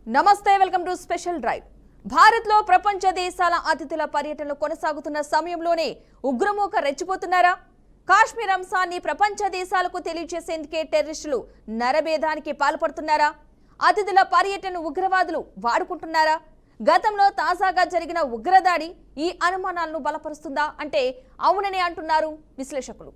నమస్తే welcome to special drive. Bharat లో ప్రపంచ దేశాల అతిథుల పర్యటనలు కొనసాగుతున్న సమయంలోనే ఉగ్రమూక రెచ్చిపోతున్నారా? కాశ్మీర్ అంశాన్ని ప్రపంచ దేశాలకు తెలియజేసేందుకే టెర్రరిస్టులు నరభేదానికి పాల్పడుతున్నారా? అతిథుల పర్యటన ఉగ్రవాదులు వాడుకుంటున్నారా? గతంలో తాజాగా జరిగిన ఉగ్రదాడి ఈ అనుమానాలను బలపరుస్తుందా అంటే అవునని అంటున్నారు విశ్లేషకులు.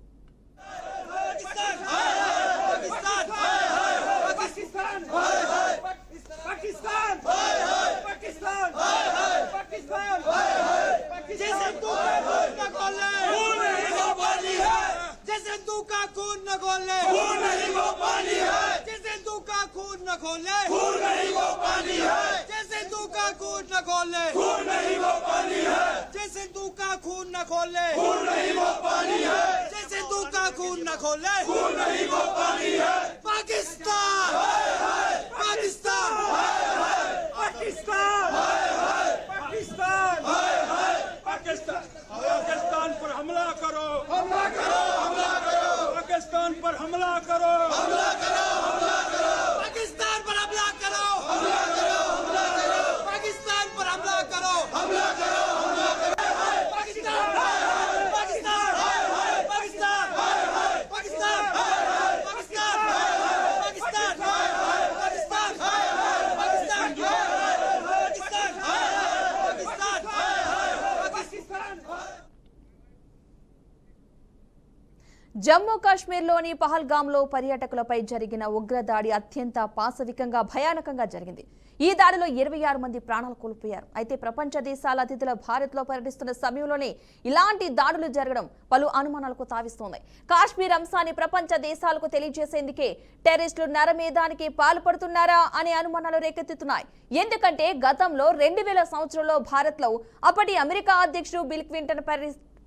జమ్మూ కాశ్మీర్లోని పహల్గామ్లో పర్యాటకులపై జరిగిన ఉగ్రదాడి అత్యంత పాశవికంగా భయానకంగా జరిగింది. ఈ దాడిలో 26 మంది ప్రాణాలు కోల్పోయారు. అయితే ప్రపంచ దేశాల అతిథుల భారత్లో పర్యటిస్తున్న సమయంలోనే ఇలాంటి దాడులు జరగడం పలు అనుమానాలకు తావిస్తోంది. కాశ్మీర్ అంశాన్ని ప్రపంచ దేశాలకు తెలియజేసేందుకే టెర్రరిస్టులు నరమేధానికి పాల్పడుతున్నారా అనే అనుమానాలు రేకెత్తుతున్నాయి. ఎందుకంటే గతంలో 2000 సంవత్సరంలో భారత్లో అప్పటి అమెరికా అధ్యక్షుడు బిల్ క్లింటన్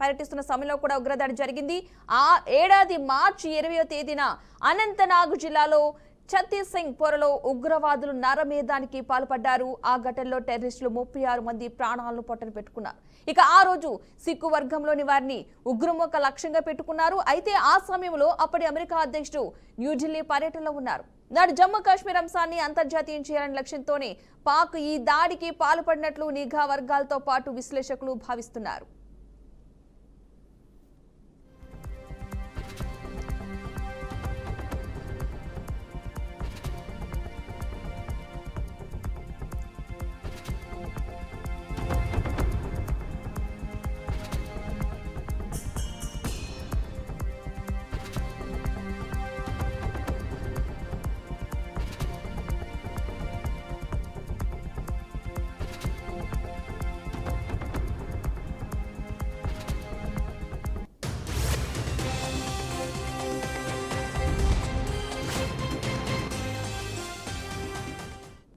పర్యటిస్తున్న సమయంలో కూడా ఉగ్రదాడి జరిగింది. ఆ ఏడాది మార్చి 20వ తేదీన అనంతనాగ్ జిల్లాలో ఛత్తీస్ సింగ్ పొరలో ఉగ్రవాదులు నరమేధానికి పాల్పడ్డారు. ఆ ఘటనలో టెర్రరిస్టులు 36 మంది ప్రాణాలను పొట్టన పెట్టుకున్నారు. ఇక ఆ రోజు సిక్కు వర్గంలోని వారిని ఉగ్రమూక లక్ష్యంగా పెట్టుకున్నారు. అయితే ఆ సమయంలో అప్పటి అమెరికా అధ్యక్షుడు న్యూఢిల్లీ పర్యటనలో ఉన్నారు. నాడు జమ్మూ కాశ్మీర్ అంశాన్ని అంతర్జాతీయం చేయాలనే లక్ష్యంతోనే పాక్ ఈ దాడికి పాల్పడినట్లు నిఘా వర్గాలతో పాటు విశ్లేషకులు భావిస్తున్నారు.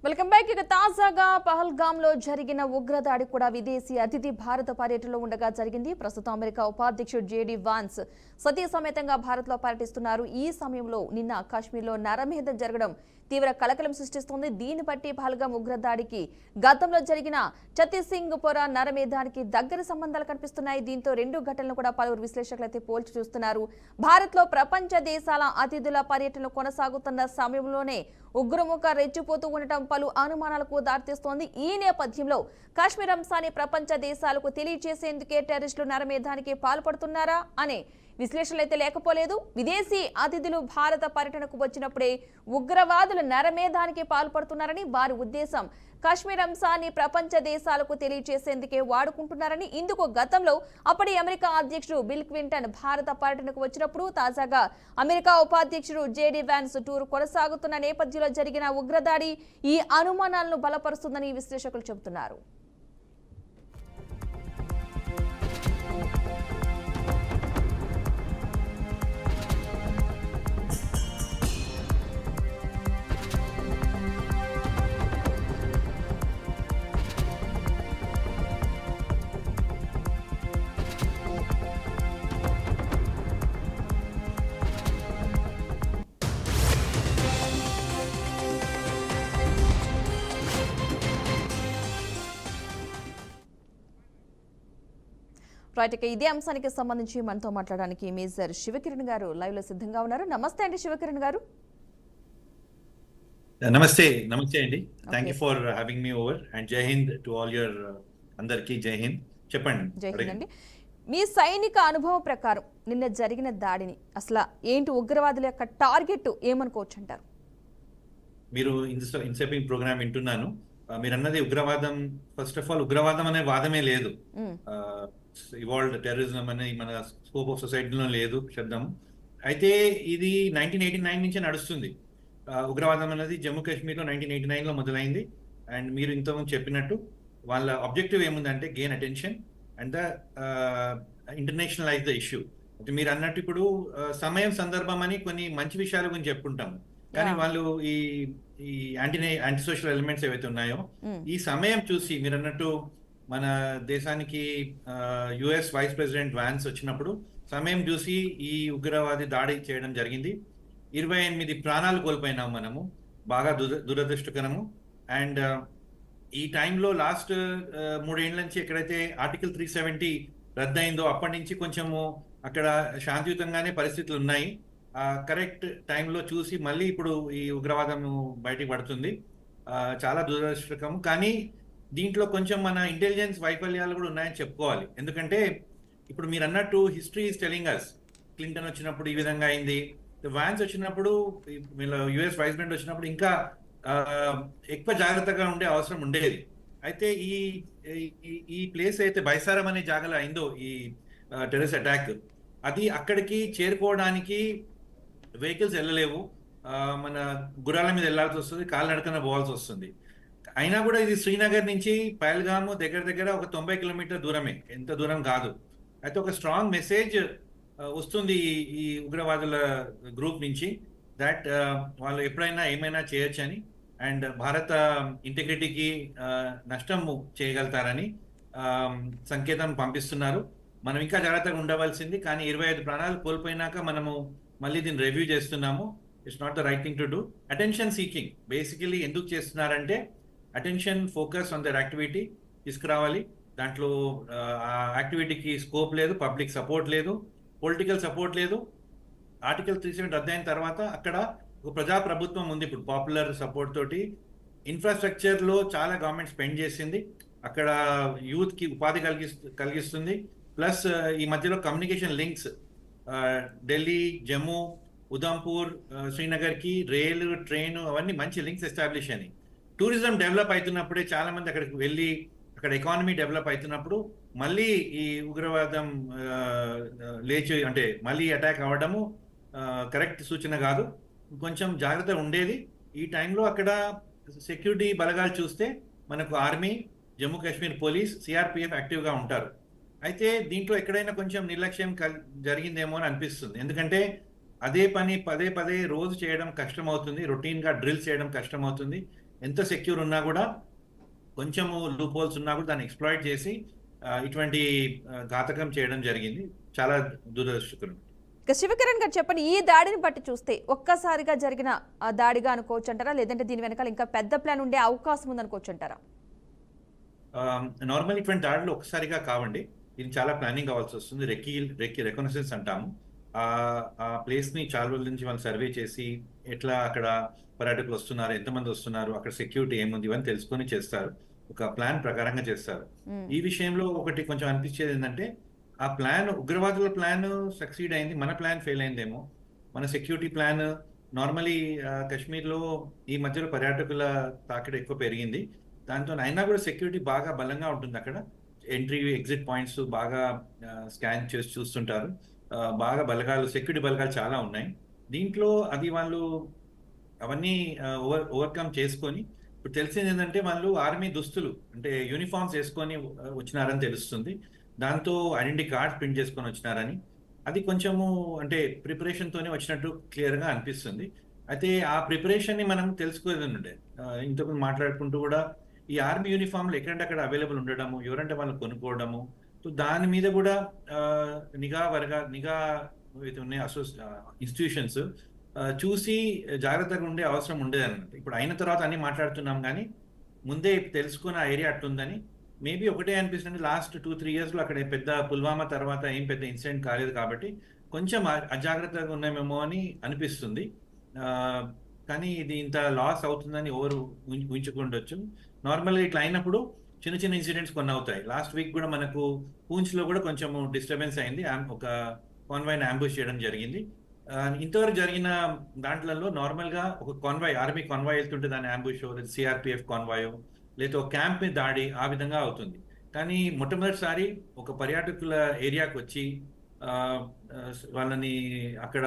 Welcome back. ఇక తాజాగా పహల్గామ్లో జరిగిన ఉగ్రదాడి కూడా విదేశీ అతిథి భారత పర్యటనలో ఉండగా జరిగింది. ప్రస్తుతం అమెరికా ఉపాధ్యక్షుడు జేడీ వాన్స్ సతీ సమేతంగా భారత్లో పర్యటిస్తున్నారు. ఈ సమయంలో నిన్న కాశ్మీర్లో నరమేధం జరగడం తీవ్ర కలకలం సృష్టిస్తోంది. దీన్ని బట్టి పహల్గామ్ ఉగ్రదాడికి గతంలో జరిగిన ఛత్తీస్ సింగ్ పొర నరమేధానికి దగ్గర సంబంధాలు కనిపిస్తున్నాయి. దీంతో రెండు ఘటనలు కూడా పలువురు విశ్లేషకులు అయితే పోల్చి చూస్తున్నారు. భారత్లో ప్రపంచ దేశాల అతిథుల పర్యటనలు కొనసాగుతున్న సమయంలోనే ఉగ్రమూక రెచ్చిపోతూ ఉండటం పలు అనుమానాలకు దారితీస్తోంది. ఈ నేపథ్యంలో కాశ్మీర్ అంశాన్ని ప్రపంచ దేశాలకు తెలియజేసేందుకే టెర్రరిస్టులు నరమేధానికి పాల్పడుతున్నారా అనే విశ్లేషణలు అయితే లేకపోలేదు. విదేశీ అతిథులు భారత పర్యటనకు వచ్చినప్పుడే ఉగ్రవాదులు నరమేధానికి పాల్పడుతున్నారని, వారి ఉద్దేశం కాశ్మీర్ అంశాన్ని ప్రపంచ దేశాలకు తెలియజేసేందుకే వాడుకుంటున్నారని, ఇందుకు గతంలో అప్పటి అమెరికా అధ్యక్షుడు బిల్ క్లింటన్ భారత పర్యటనకు వచ్చినప్పుడు, తాజాగా అమెరికా ఉపాధ్యక్షుడు జేడీ వాన్స్ టూర్ కొనసాగుతున్న నేపథ్యంలో జరిగిన ఉగ్రదాడి ఈ అనుమానాలను బలపరుస్తుందని విశ్లేషకులు చెబుతున్నారు. రైట్, ఇక ఇదే అంశానికి సంబంధించి మనతో మాట్లాడడానికి మేజర్ శివకిరణ్ గారు లైవ్ లో సిద్ధంగా ఉన్నారు. నమస్తే అండి శివకిరణ్ గారు. నమస్తే నమస్తే అండి. Thank okay. You for having me over and జై హింద్ టు ఆల్ యువర్ అందరికీ జై హింద్. చెప్పండి, జై హింద్ అడగండి. అండి. మీ సైనిక అనుభవం ప్రకారం నిన్న జరిగిన దాడిని అసలు ఏంటి, ఉగ్రవాదుల యొక్క టార్గెట్ ఏమనుకోవచ్చు అంటారు? మీరు ఇన్సేపు ఈ ప్రోగ్రామ్ వింటున్నాను. మీరు అన్నది ఉగ్రవాదం. ఫస్ట్ ఆఫ్ ఆల్, ఉగ్రవాదం అనే వాదమే లేదు. మ్మ్. ఇవాల్వ్డ్ టెర్రరిజం అనే మన స్కోప్ ఆఫ్ సొసైటీలో లేదు శబ్దం. అయితే ఇది 1989 నుంచే నడుస్తుంది. ఉగ్రవాదం అనేది జమ్మూ కాశ్మీర్లో 1989లో మొదలైంది. అండ్ మీరు ఇంతకుముందు చెప్పినట్టు వాళ్ళ ఆబ్జెక్టివ్ ఏముందంటే gain attention and the ఇంటర్నేషనలైజ్ the issue. అంటే మీరు అన్నట్టు ఇప్పుడు సమయం సందర్భం అని కొన్ని మంచి విషయాల గురించి చెప్పుకుంటాము, కానీ Yeah. వాళ్ళు ఈ ఈ యాంటీ సోషల్ ఎలిమెంట్స్ ఏవైతే ఉన్నాయో మ్మ్. ఈ సమయం చూసి మీరు అన్నట్టు మన దేశానికి యుఎస్ వైస్ ప్రెసిడెంట్ వాన్స్ వచ్చినప్పుడు సమయం చూసి ఈ ఉగ్రవాది దాడి చేయడం జరిగింది. 28 ప్రాణాలు కోల్పోయినాం మనము, బాగా దురదృష్టకరము. అండ్ ఈ టైంలో లాస్ట్ 3 ఏళ్ల నుంచి ఎక్కడైతే ఆర్టికల్ 370 రద్దయిందో అప్పటి నుంచి కొంచెము అక్కడ శాంతియుతంగానే పరిస్థితులు ఉన్నాయి. కరెక్ట్ టైంలో చూసి మళ్ళీ ఇప్పుడు ఈ ఉగ్రవాదం బయటికి పడుతుంది. చాలా దురదృష్టకరం. కానీ దీంట్లో కొంచెం మన ఇంటెలిజెన్స్ వైఫల్యాలు కూడా ఉన్నాయని చెప్పుకోవాలి. ఎందుకంటే ఇప్పుడు మీరు అన్నట్టు history is telling us, Clinton వచ్చినప్పుడు ఈ విధంగా అయింది, వాన్స్ వచ్చినప్పుడు, యుఎస్ వైస్ ప్రెసిడెంట్ వచ్చినప్పుడు ఇంకా ఎక్కువ జాగ్రత్తగా ఉండే అవసరం ఉండేది. అయితే ఈ ఈ ప్లేస్ అయితే బైసారం అనే జాగాలో అయిందో ఈ టెర్రరిస్ట్ అటాక్, అది అక్కడికి చేరుకోవడానికి వెహికల్స్ వెళ్ళలేవు. మన గుర్రాల మీద వెళ్ళాల్సి వస్తుంది, కాలినడకన పోవాల్సి వస్తుంది. అయినా కూడా ఇది శ్రీనగర్ నుంచి పహల్గాము దగ్గర దగ్గర ఒక 90 కిలోమీటర్ దూరమే, ఎంత దూరం కాదు. అయితే ఒక స్ట్రాంగ్ మెసేజ్ వస్తుంది ఈ ఉగ్రవాదుల గ్రూప్ నుంచి, దట్ వాళ్ళు ఎప్పుడైనా ఏమైనా చేయొచ్చని అండ్ భారత ఇంటిగ్రిటీకి నష్టం చేయగలుగుతారని సంకేతం పంపిస్తున్నారు. మనం ఇంకా జాగ్రత్తగా ఉండవలసింది. కానీ 25 ప్రాణాలు కోల్పోయినాక మనము మళ్ళీ దీన్ని రివ్యూ చేస్తున్నాము. It's not the right thing to do. Attention seeking basically ఎందుకు చేస్తున్నారంటే attention, focus on their activity తీసుకురావాలి. దాంట్లో ఆ యాక్టివిటీకి స్కోప్ లేదు, పబ్లిక్ సపోర్ట్ లేదు, పొలిటికల్ సపోర్ట్ లేదు. ఆర్టికల్ 370 రద్దయిన తర్వాత అక్కడ ఒక ప్రజాప్రభుత్వం ఉంది. ఇప్పుడు పాపులర్ సపోర్ట్ తోటి ఇన్ఫ్రాస్ట్రక్చర్లో చాలా గవర్నమెంట్ స్పెండ్ చేసింది. అక్కడ యూత్కి ఉపాధి కలిగిస్తుంది. ప్లస్ ఈ మధ్యలో కమ్యూనికేషన్ లింక్స్ ఢిల్లీ, జమ్మూ, ఉదంపూర్, శ్రీనగర్కి రైలు, ట్రైన్ అవన్నీ మంచి లింక్స్ ఎస్టాబ్లిష్ అని. టూరిజం డెవలప్ అవుతున్నప్పుడే చాలా మంది అక్కడికి వెళ్ళి అక్కడ ఎకానమీ డెవలప్ అవుతున్నప్పుడు మళ్ళీ ఈ ఉగ్రవాదం లేచి అంటే మళ్ళీ అటాక్ అవ్వడము కరెక్ట్ సూచన కాదు. కొంచెం జాగ్రత్త ఉండేది. ఈ టైంలో అక్కడ సెక్యూరిటీ బలగాలు చూస్తే మనకు army, Jammu Kashmir police, CRPF యాక్టివ్గా ఉంటారు. అయితే దీంట్లో ఎక్కడైనా కొంచెం నిర్లక్ష్యం జరిగిందేమో అని అనిపిస్తుంది. ఎందుకంటే అదే పని పదే పదే రోజు చేయడం కష్టం అవుతుంది, రొటీన్గా డ్రిల్స్ చేయడం కష్టం అవుతుంది. ఎంత సెక్యూర్ ఉన్నా కూడా కొంచెము లూప్ హోల్స్ ఉన్నా కూడా దాన్ని ఎక్స్ప్లాయిట్ చేసి ఇటువంటి ఘాతకం చేయడం జరిగింది. చాలా దురదృష్టకరం. ఇక శివకిరణ్ గారు చెప్పండి, ఈ దాడిని బట్టి చూస్తే ఒక్కసారిగా జరిగిన దాడిగా అనుకోవచ్చు అంటారా, లేదంటే దీని వెనకాల ఇంకా పెద్ద ప్లాన్ ఉండే అవకాశం ఉందనుకోవచ్చు అంటారా? నార్మల్ ఇటువంటి దాడులు ఒక్కసారిగా కావండి, ఇది చాలా ప్లానింగ్ కావాల్సి వస్తుంది. రెకనెసెన్స్ అంటాము. ఆ ప్లేస్ని చాలా రోజుల నుంచి వాళ్ళు సర్వే చేసి ఎట్లా అక్కడ పర్యాటకులు వస్తున్నారు, ఎంతమంది వస్తున్నారు, అక్కడ సెక్యూరిటీ ఏముంది, ఇవన్నీ తెలుసుకొని చేస్తారు. ఒక ప్లాన్ ప్రకారంగా చేస్తారు. ఈ విషయంలో ఒకటి కొంచెం అనిపించేది ఏంటంటే ఆ ప్లాన్, ఉగ్రవాదుల ప్లాన్ సక్సీడ్ అయింది, మన ప్లాన్ ఫెయిల్ అయిందేమో. మన సెక్యూరిటీ ప్లాన్ నార్మలీ కాశ్మీర్లో ఈ మధ్యలో పర్యాటకుల తాకిడి ఎక్కువ పెరిగింది. దాంతో అయినా కూడా సెక్యూరిటీ బాగా బలంగా ఉంటుంది. అక్కడ ఎంట్రీ ఎగ్జిట్ పాయింట్స్ బాగా స్కాన్ చేసి చూస్తుంటారు. బాగా బలగాలు, సెక్యూరిటీ బలగాలు చాలా ఉన్నాయి దీంట్లో. అది వాళ్ళు అవన్నీ ఓవర్కమ్ చేసుకొని ఇప్పుడు తెలిసింది ఏంటంటే వాళ్ళు ఆర్మీ దుస్తులు అంటే యూనిఫామ్స్ వేసుకొని వచ్చినారని తెలుస్తుంది. దాంతో ఐడెంటిటీ కార్డ్స్ ప్రింట్ చేసుకొని వచ్చినారని, అది కొంచెము అంటే ప్రిపరేషన్తోనే వచ్చినట్టు క్లియర్గా అనిపిస్తుంది. అయితే ఆ ప్రిపరేషన్ని మనం తెలుసుకోలేదు ఉండే. ఇంతకుముందు మాట్లాడుకుంటూ కూడా ఈ ఆర్మీ యూనిఫామ్లు ఎక్కడంటే అవైలబుల్ ఉండడము, ఎవరంటే వాళ్ళు కొనుక్కోవడము, సో దాని మీద కూడా నిఘా ఉన్నాయి ఇన్స్టిట్యూషన్స్ చూసి జాగ్రత్తగా ఉండే అవసరం ఉండేది అన్నమాట. ఇప్పుడు అయిన తర్వాత అన్ని మాట్లాడుతున్నాం, కానీ ముందే తెలుసుకున్న ఆ ఏరియా అట్లుందని. మేబీ ఒకటే అనిపిస్తుంది, లాస్ట్ 2-3 ఇయర్స్లో అక్కడ పెద్ద పుల్వామా తర్వాత ఏం పెద్ద ఇన్సిడెంట్ కాలేదు కాబట్టి కొంచెం అజాగ్రత్తగా ఉన్నామేమో అని అనిపిస్తుంది. కానీ ఇది ఇంత లాస్ అవుతుందని ఎవరు ఊహించుకుండొచ్చు. నార్మల్గా ఇట్లా అయినప్పుడు చిన్న చిన్న ఇన్సిడెంట్స్ కొన్ని అవుతాయి. లాస్ట్ వీక్ కూడా మనకు పూంచ్లో కూడా కొంచెం డిస్టర్బెన్స్ అయింది. ఒక కాన్వాయ్ని అంబుష్ చేయడం జరిగింది. ఇంతవరకు జరిగిన దాంట్లలో నార్మల్గా ఒక కాన్వాయ్, ఆర్మీ కాన్వాయ్ వెళ్తుంటే దాని అంబుష్, లేదా సిఆర్పిఎఫ్ కాన్వాయో, లేదా ఒక క్యాంప్ మీద దాడి, ఆ విధంగా అవుతుంది. కానీ మొట్టమొదటిసారి ఒక పర్యాటకుల ఏరియాకి వచ్చి ఆ, ఆ, వాళ్ళని అక్కడ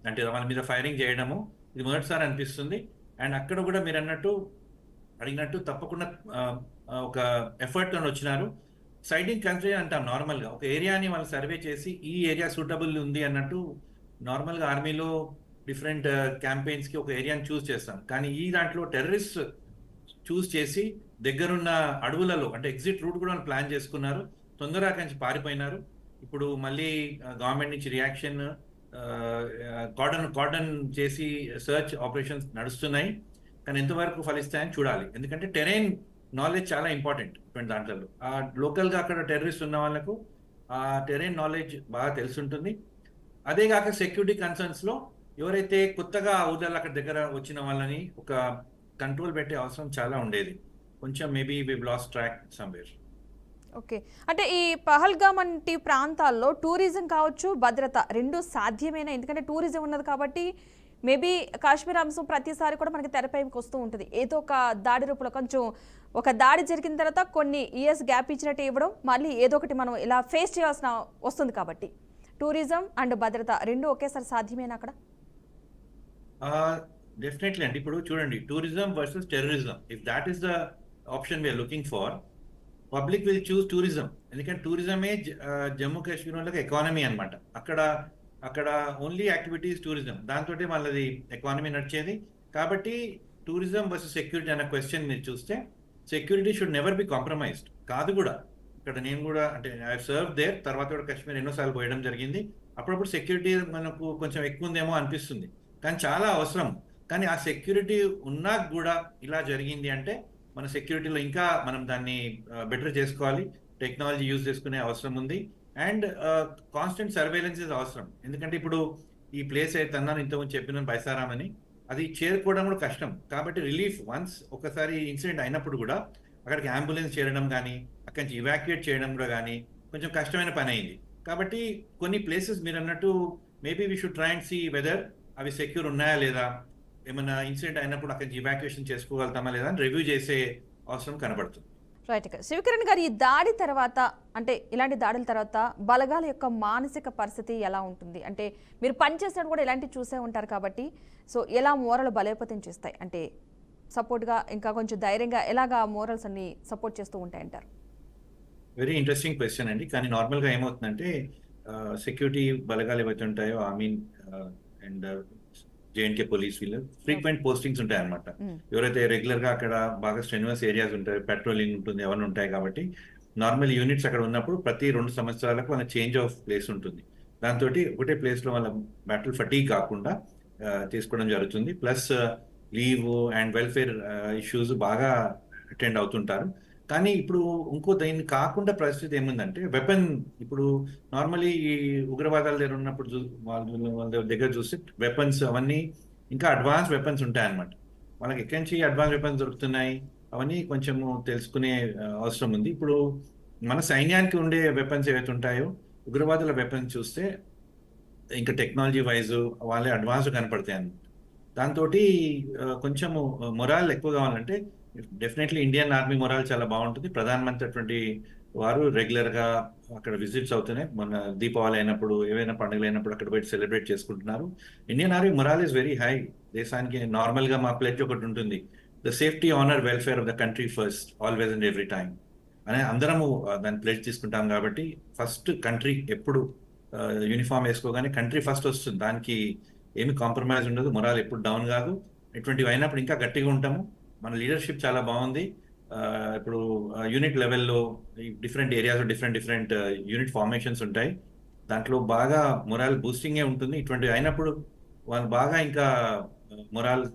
అంటే వాళ్ళ మీద ఫైరింగ్ చేయడము ఇది మొదటిసారి అనిపిస్తుంది. అండ్ అక్కడ కూడా మీరు అడిగినట్టు తప్పకుండా ఒక ఎఫర్ట్ తో వచ్చినారు. సైటింగ్ కన్సిడర్ అంటాం నార్మల్గా ఒక ఏరియాని వాళ్ళు సర్వే చేసి ఈ ఏరియా సూటబుల్ ఉంది అన్నట్టు. నార్మల్గా ఆర్మీలో డిఫరెంట్ క్యాంపెయిన్స్ కి ఒక ఏరియాని చూస్ చేస్తాం, కానీ ఈ దాంట్లో టెర్రరిస్ట్ చూస్ చేసి దగ్గరున్న అడవులలో అంటే ఎగ్జిట్ రూట్ కూడా ప్లాన్ చేసుకున్నారు. తొందరగా అక్కడి నుంచి పారిపోయినారు. ఇప్పుడు మళ్ళీ గవర్నమెంట్ నుంచి రియాక్షన్, కార్డన్ చేసి సర్చ్ ఆపరేషన్స్ నడుస్తున్నాయి. కానీ ఎంతవరకు ఫలిస్తాయని చూడాలి. ఎందుకంటే టెరైన్ నాలెడ్జ్ చాలా ఇంపార్టెంట్ ఇటువంటి దాంట్లో. ఆ లోకల్గా అక్కడ టెర్రరిస్ట్ ఉన్న వాళ్ళకు ఆ టెరైన్ నాలెడ్జ్ బాగా తెలుసుంటుంది. అదే కాక సెక్యూరిటీ కన్సర్న్స్ లో ఎవరైతే కొత్తగా ఊర్లలో అక్కడ దగ్గర వచ్చిన వాళ్ళని ఒక కంట్రోల్ పెట్టే అవసరం చాలా ఉండేది. కొంచెం maybe we lost track somewhere. Okay, అంటే ఈ పహల్గామ్ వంటి ప్రాంతాల్లో టూరిజం కావచ్చు, భద్రత రెండు సాధ్యమేనా? ఎందుకంటే టూరిజం ఉన్నది కాబట్టి మేబీ కాశ్మీర్ అంశం ప్రతిసారి కూడా మనకి తెరపైకి వస్తూ ఉంటుంది. ఏదో ఒక దాడి రూపంలో కొంచెం ఒక దాడి జరిగిన తర్వాత కొన్ని ఇయర్స్ గ్యాప్ ఇచ్చినట్టు ఇవ్వడం, మళ్ళీ ఏదో ఒకటి మనం ఇలా ఫేస్ చేయాల్సిన వస్తుంది. కాబట్టి టూరిజం అండ్ భద్రత రెండు ఒకేసారి సాధ్యమేనా అక్కడ? డెఫినెట్లీ అండి. ఇప్పుడు చూడండి, tourism versus terrorism, if that is the option we're looking for, public will choose tourism. ఎందుకంటే టూరిజమే జమ్మూ కాశ్మీర్ వాళ్ళకి ఎకానమీ అనమాట. అక్కడ ఓన్లీ యాక్టివిటీస్ టూరిజం, దాంతో వాళ్ళది ఎకానమీ నడిచేది. కాబట్టి టూరిజం వర్సెస్ సెక్యూరిటీ అన్న క్వశ్చన్ మీరు చూస్తే, security should never be compromised. కాదు కూడా ఇక్కడ నేను కూడా అంటే ఐ సర్వ్ దేర్, తర్వాత కూడా కాశ్మీర్ ఎన్నోసార్లు పోయడం జరిగింది. అప్పుడప్పుడు సెక్యూరిటీ మనకు కొంచెం ఎక్కువ ఉందేమో అనిపిస్తుంది, కానీ చాలా అవసరం. కానీ ఆ సెక్యూరిటీ ఉన్నా కూడా ఇలా జరిగింది అంటే మన సెక్యూరిటీలో ఇంకా మనం దాన్ని బెటర్ చేసుకోవాలి. టెక్నాలజీ యూజ్ చేసుకునే అవసరం ఉంది. అండ్ కాన్స్టెంట్ సర్వేలెన్స్ ఇస్ అవసరం. ఎందుకంటే ఇప్పుడు ఈ ప్లేస్ అయితే అన్నాను ఇంతకుముందు చెప్పిన బైసారాం అని, అది చేరుకోవడం కూడా కష్టం. కాబట్టి రిలీఫ్ వన్స్ ఒకసారి ఇన్సిడెంట్ అయినప్పుడు కూడా అక్కడికి అంబులెన్స్ చేరడం కానీ అక్కడి నుంచి ఇవాక్యుయేట్ చేయడం కూడా కానీ కొంచెం కష్టమైన పని అయింది. కాబట్టి కొన్ని ప్లేసెస్ మీరు అన్నట్టు maybe we should try and see whether అవి సెక్యూర్ ఉన్నాయా లేదా, ఏమైనా ఇన్సిడెంట్ అయినప్పుడు అక్కడి నుంచి ఇవాక్యుయేషన్ చేసుకోగలుగుతామా లేదా అని రివ్యూ చేసే అవసరం కనబడుతుంది. రైట్. శివకిరణ్ గారు, ఈ దాడి తర్వాత అంటే ఇలాంటి దాడుల తర్వాత బలగాల యొక్క మానసిక పరిస్థితి ఎలా ఉంటుంది? అంటే మీరు పనిచేసినట్టు కూడా ఇలాంటివి చూసే ఉంటారు కాబట్టి, సో ఎలా మోరల్ బలోపేతం చేస్తాయి? అంటే సపోర్ట్గా ఇంకా కొంచెం ధైర్యంగా ఎలాగా మోరల్స్ అన్ని సపోర్ట్ చేస్తూ ఉంటాయంటారు? వెరీ ఇంట్రెస్టింగ్ క్వశ్చన్ అండి. కానీ నార్మల్గా ఏమవుతుందంటే సెక్యూరిటీ బలగాలు ఏవైతే ఉంటాయో I mean and J&K police వీళ్ళు ఫ్రీక్వెంట్ పోస్టింగ్స్ ఉంటాయి అనమాట. ఎవరైతే రెగ్యులర్ గా అక్కడ బాగా స్ట్రెన్యూస్ ఏరియాస్ ఉంటాయి, పెట్రోలింగ్ ఉంటుంది, అవన్నీ ఉంటాయి. కాబట్టి నార్మల్ యూనిట్స్ అక్కడ ఉన్నప్పుడు ప్రతి 2 సంవత్సరాలకు వాళ్ళ చేంజ్ ఆఫ్ ప్లేస్ ఉంటుంది. దాంతో ఒకటే ప్లేస్ లో వాళ్ళ బ్యాటిల్ ఫటీగ్ కాకుండా తీసుకోవడం జరుగుతుంది. Plus leave and welfare issues బాగా అటెండ్ అవుతుంటారు. కానీ ఇప్పుడు ఇంకో దీన్ని కాకుండా పరిస్థితి ఏముందంటే వెపన్, ఇప్పుడు నార్మలీ ఈ ఉగ్రవాదాల దగ్గర ఉన్నప్పుడు వాళ్ళ దగ్గర చూస్తే వెపన్స్ అవన్నీ ఇంకా అడ్వాన్స్ వెపన్స్ ఉంటాయన్నమాట. వాళ్ళకి ఎక్కడి నుంచి అడ్వాన్స్ వెపన్స్ దొరుకుతున్నాయి అవన్నీ కొంచెము తెలుసుకునే అవసరం ఉంది. ఇప్పుడు మన సైన్యానికి ఉండే వెపన్స్ ఏవైతే ఉంటాయో ఉగ్రవాదుల వెపన్స్ చూస్తే ఇంకా టెక్నాలజీ వైజ్ వాళ్ళే అడ్వాన్స్ కనపడతాయి అన్నమాట. దాంతో కొంచెము మొరాల్ ఎక్కువ కావాలంటే డెఫినెట్లీ ఇండియన్ ఆర్మీ మొరాల్ చాలా బాగుంటుంది. ప్రధానమంత్రి అటువంటి వారు రెగ్యులర్ గా అక్కడ విజిట్స్ అవుతున్నాయి. మన దీపావళి అయినప్పుడు ఏవైనా పండుగలు అయినప్పుడు అక్కడ పోయి సెలబ్రేట్ చేసుకుంటున్నారు. Indian army మొరాల్ is very high. దేశానికి నార్మల్ గా మా ప్లెడ్జ్ ఒకటి ఉంటుంది, the safety, honour, welfare of the country first, always and every time అనే అందరము దాన్ని ప్లెడ్జ్ తీసుకుంటాం. కాబట్టి ఫస్ట్ కంట్రీ ఎప్పుడు యూనిఫామ్ వేసుకోగానే కంట్రీ ఫస్ట్ వస్తుంది. దానికి ఏమి కాంప్రమైజ్ ఉండదు, మొరాల్ ఎప్పుడు డౌన్ కాదు. ఇటువంటివి అయినప్పుడు ఇంకా గట్టిగా ఉంటాము. మన లీడర్షిప్ చాలా బాగుంది. ఇప్పుడు యూనిట్ లెవెల్లో different areas different unit formations ఉంటాయి. దాంట్లో బాగా మొరాల్ బూస్టింగే ఉంటుంది. ఇటువంటివి అయినప్పుడు వాళ్ళు బాగా ఇంకా మొరాల్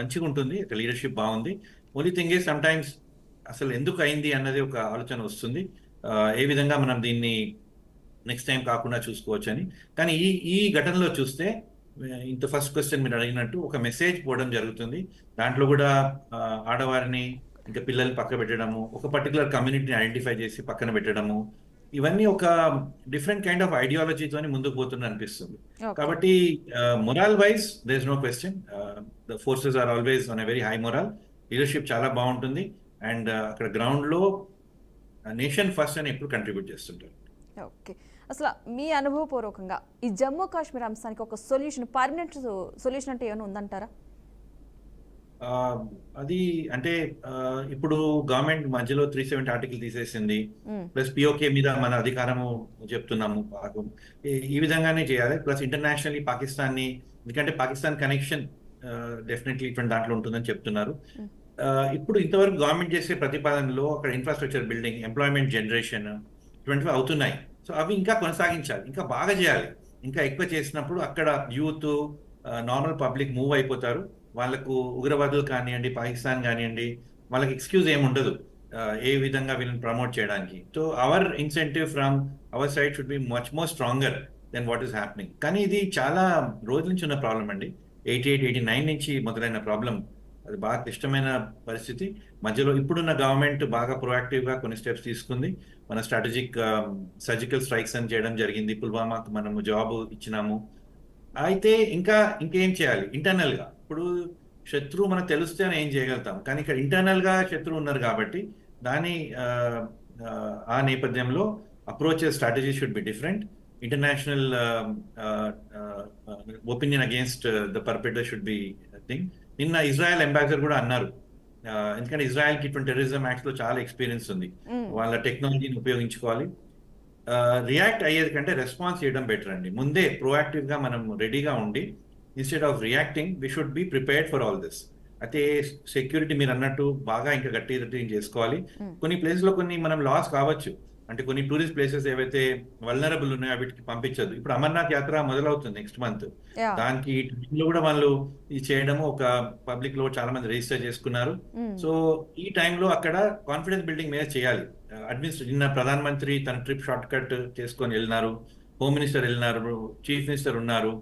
మంచిగా ఉంటుంది. లీడర్షిప్ బాగుంది. Only thing is some times అసలు ఎందుకు అయింది అన్నది ఒక ఆలోచన వస్తుంది, ఏ విధంగా మనం దీన్ని నెక్స్ట్ టైం కాకుండా చూసుకోవచ్చు అని. కానీ ఈ ఘటనలో చూస్తే ఇంత ఫస్ట్ క్వశ్చన్ మీరు అడిగినట్టు ఒక మెసేజ్ పోవడం జరుగుతుంది. దాంట్లో కూడా ఆడవారిని ఇంకా పిల్లల్ని పక్క పెట్టడము, ఒక పర్టికులర్ కమ్యూనిటీని ఐడెంటిఫై చేసి పక్కన పెట్టడము, ఇవన్నీ ఒక డిఫరెంట్ కైండ్ ఆఫ్ ఐడియాలజీతోని ముందుకు పోతుంది అనిపిస్తుంది. ఓకే. కాబట్టి morale wise there is no question. The forces are always on a very high morale. Leadership చాలా బాగుంటుంది. అండ్ అక్కడ గ్రౌండ్ లో నేషన్ ఫస్ట్ అని ఎప్పుడు కంట్రిబ్యూట్ చేస్తుంటారు. ఓకే, అసలు మీ అనుభవపూర్వకంగా ఈ జమ్మూ కాశ్మీర్ అంశానికి ఒక సొల్యూషన్, పర్మనెంట్ సొల్యూషన్ అంటే ఏమైనా ఉందంటారా? అది అంటే ఇప్పుడు గవర్నమెంట్ మధ్యలో 370 ఆర్టికల్ తీసేసింది. ప్లస్ పిఓకే మీద మన అధికారము చెప్తున్నాము. ఈ విధంగానే చేయాలి. ప్లస్ ఇంటర్నేషనల్లీ పాకిస్తాన్ ని, ఎందుకంటే పాకిస్తాన్ కనెక్షన్ డెఫినెట్లీ ఇటువంటి దాంట్లో ఉంటుందని చెప్తున్నారు. ఇప్పుడు ఇంతవరకు గవర్నమెంట్ చేసే ప్రతిపాదనలో అక్కడ ఇన్ఫ్రాస్ట్రక్చర్ బిల్డింగ్, ఎంప్లాయ్మెంట్ జనరేషన్ ఇటువంటివి అవుతున్నాయి. సో అవి ఇంకా కొనసాగించాలి, ఇంకా బాగా చేయాలి. ఇంకా ఎక్కువ చేసినప్పుడు అక్కడ యూత్, నార్మల్ పబ్లిక్ మూవ్ అయిపోతారు. వాళ్ళకు ఉగ్రవాదులు కానివ్వండి, పాకిస్తాన్ కానివ్వండి, వాళ్ళకి ఎక్స్క్యూజ్ ఏమి ఉండదు ఏ విధంగా వీళ్ళని ప్రమోట్ చేయడానికి. So our incentive from our side should be much more stronger then what is happening. కానీ ఇది చాలా రోజుల నుంచి ఉన్న ప్రాబ్లం అండి. 88, 89 నుంచి మొదలైన ప్రాబ్లం. అది బాగా క్లిష్టమైన పరిస్థితి. మధ్యలో ఇప్పుడున్న గవర్నమెంట్ బాగా ప్రొయాక్టివ్ గా కొన్ని స్టెప్స్ తీసుకుంది. మన స్ట్రాటజిక్ సర్జికల్ స్ట్రైక్స్ అని చేయడం జరిగింది. పుల్వామాకు మనము జాబ్ ఇచ్చినాము. అయితే ఇంకేం చేయాలి ఇంటర్నల్ గా? ఇప్పుడు శత్రువు మనకు తెలిస్తేనే ఏం చేయగలుగుతాం. కానీ ఇక్కడ ఇంటర్నల్ గా శత్రువు ఉన్నారు కాబట్టి దాని ఆ నేపథ్యంలో approach strategy should be different. International opinion against the perpetrator should be thing. నిన్న ఇజ్రాయెల్ అంబాసిడర్ కూడా అన్నారు, ఎందుకంటే ఇజ్రాయెల్ కి ఇటువంటి టెర్రరిజం యాక్ట్స్ లో చాలా ఎక్స్పీరియన్స్ ఉంది. వాళ్ళ టెక్నాలజీని ఉపయోగించుకోవాలి. రియాక్ట్ అయ్యేది కంటే రెస్పాన్స్ చేయడం బెటర్ అండి. ముందే ప్రోయాక్టివ్ గా మనం రెడీగా ఉండి, instead of reacting we should be prepared for all this. అయితే సెక్యూరిటీ మీరు అన్నట్టు బాగా ఇంకా గట్టి చేసుకోవాలి. కొన్ని ప్లేస్ లో కొన్ని మనం లాస్ కావచ్చు. అంటే కొన్ని టూరిస్ట్ ప్లేసెస్ ఏవైతే వల్నరబుల్ ఉన్నాయో వీటికి పంపించదు. ఇప్పుడు అమర్నాథ్ యాత్ర మొదలవుతుంది నెక్స్ట్ మంత్. దానికి లో కూడా వాళ్ళు ఇది చేయడము, ఒక పబ్లిక్ లో చాలా మంది రిజిస్టర్ చేసుకున్నారు. సో ఈ టైంలో అక్కడ కాన్ఫిడెన్స్ బిల్డింగ్ మీద చేయాలి. నిన్న ప్రధాన మంత్రి తన ట్రిప్ షార్ట్ కట్ చేసుకొని వెళ్ళినారు, హోమ్ మినిస్టర్ వెళ్ళినారు, చీఫ్ మినిస్టర్ ఉన్నారు.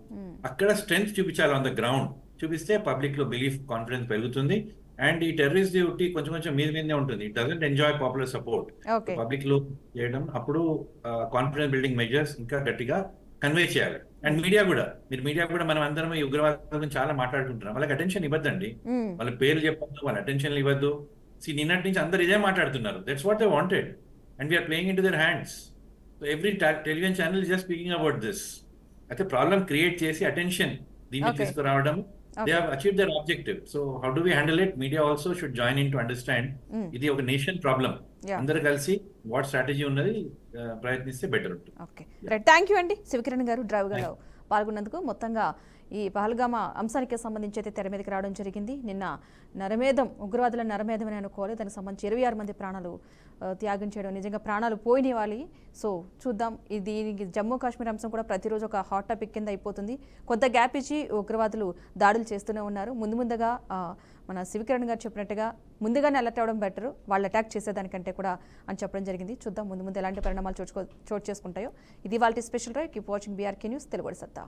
అక్కడ స్ట్రెంగ్త్ చూపించాలి ఆన్ ద గ్రౌండ్. చూపిస్తే పబ్లిక్ లో బిలీఫ్, కాన్ఫిడెన్స్ పెరుగుతుంది. అండ్ ఈ టెర్రరిస్ట్ డ్యూటీ కొంచెం మీదే ఉంటుంది. It doesn't enjoy popular support. Public లో చేయడం అప్పుడు కాన్ఫిడెన్స్ బిల్డింగ్ మెజర్స్ ఇంకా గట్టిగా కన్వే చేయాలి. అండ్ మీడియా కూడా మనం అందరం ఈ ఉగ్రవాదం గురించి చాలా మాట్లాడుకుంటున్నాం. వాళ్ళకి అటెన్షన్ ఇవ్వద్దండి. వాళ్ళ పేర్లు చెప్పొద్దు, వాళ్ళ అటెన్షన్ ఇవ్వద్దు. నిన్నటి నుంచి అందరు ఇదే మాట్లాడుతున్నారు. That's what they wanted and we're playing into their hands. So every television channel is just speaking about this. అయితే ప్రాబ్లం క్రియేట్ చేసి అటెన్షన్ దీన్ని తీసుకురావడం, they have achieved their objective. So how do we handle it? Media also should join in to understand ఇది ఒక nation problem. అందరూ కలిసి what strategy ఉన్నది ప్రయత్నిస్తే బెటర్ ఉంటుంది. Okay, right. థ్యాంక్ యూ అండి శివకిరణ్ గారు, డ్రైవ్ గారు పాల్గొన్నందుకు. మొత్తంగా ఈ పహల్గామా అంశానికి సంబంధించి అయితే తెర మీదకి రావడం జరిగింది. నిన్న నరమేధం, ఉగ్రవాదుల నరమేధం అని అనుకోవాలి. దానికి సంబంధించి 26 మంది ప్రాణాలు త్యాగం చేయడం, నిజంగా ప్రాణాలు పోయిన వాళ్ళు. సో చూద్దాం, దీనికి జమ్మూ కాశ్మీర్ అంశం కూడా ప్రతిరోజు ఒక హాట్ టాపిక్ కింద అయిపోతుంది. కొంత గ్యాప్ ఇచ్చి ఉగ్రవాదులు దాడులు చేస్తూనే ఉన్నారు. ముందుగా మన శివకిరణ్ గారు చెప్పినట్టుగా ముందుగానే అలర్ట్ అవ్వడం బెటర్, వాళ్ళు అటాక్ చేసేదానికంటే కూడా అని చెప్పడం జరిగింది. చూద్దాం ముందు ఎలాంటి పరిణామాలు చోటు చేసుకుంటాయో. ఇది వాళ్ళ special drive. Keep watching BRK news, Telugu సత్తా.